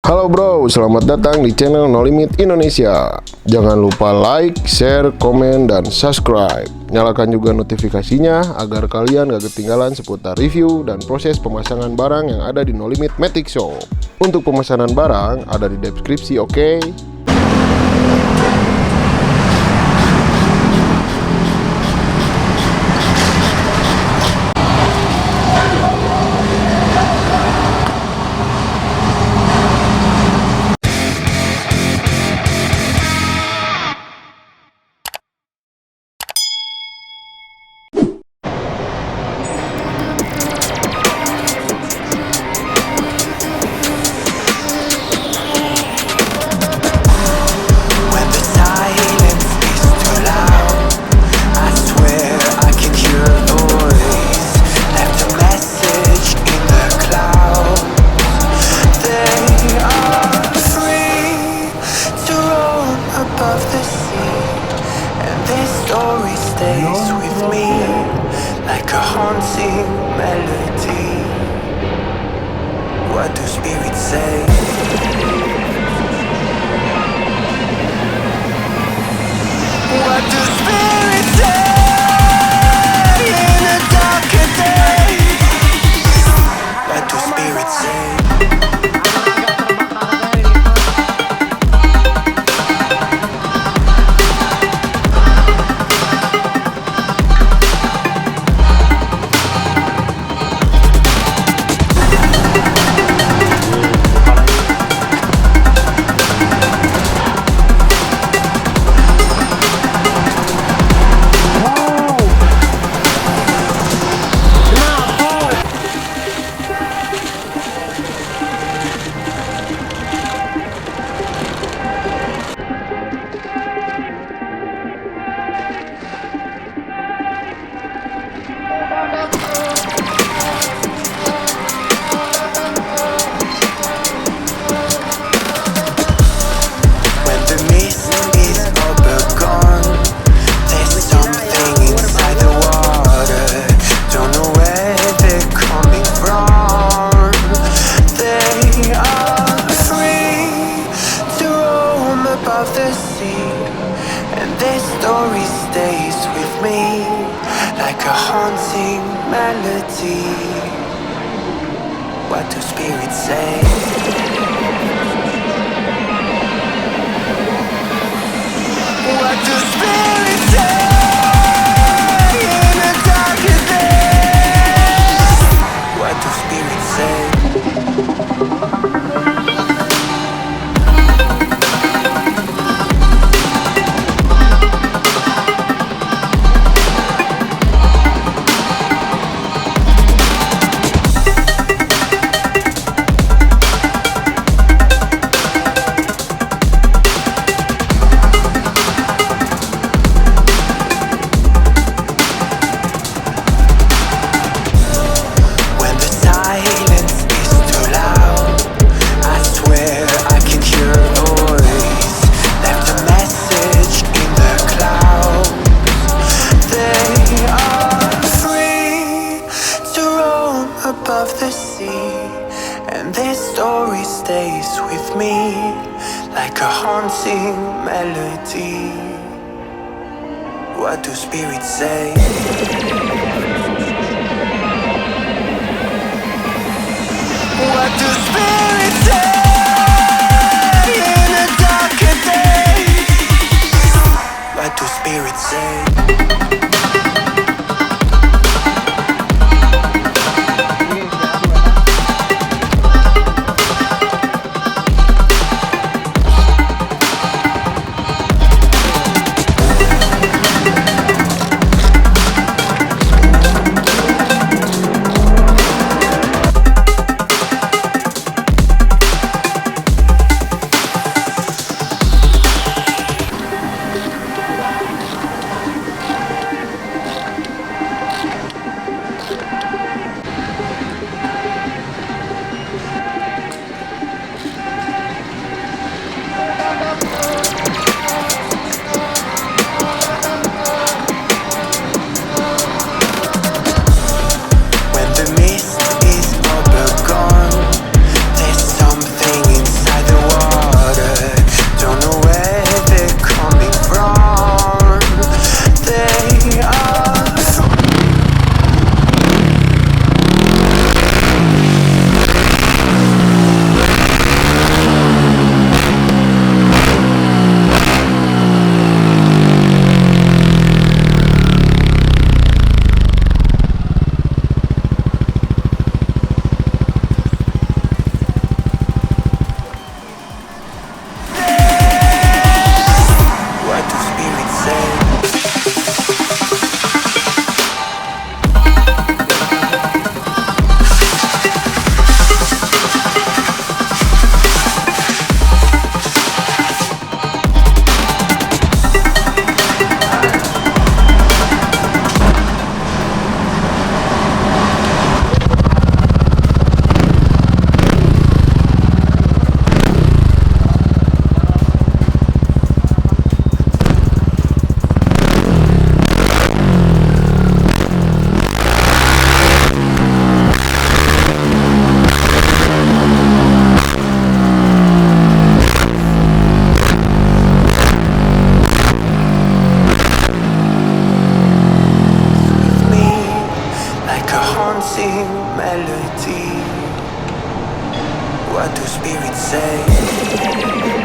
Halo bro, selamat datang di channel No Limit Indonesia. Jangan lupa like, share, komen, dan subscribe. Nyalakan juga notifikasinya agar kalian gak ketinggalan seputar review dan proses pemasangan barang yang ada di No Limit Matic Shop. Untuk pemesanan barang ada di deskripsi, oke? Stays with me like a haunting melody. What do spirits say? What do spirits say in a darker day? What do spirits say? Story stays with me like a haunting melody. What do spirits say? What do spirits say in a darker day? What do spirits say? Above the sea, and this story stays with me like a haunting melody. What do spirits say? What do spirits say in a darker day? What do spirits say? say.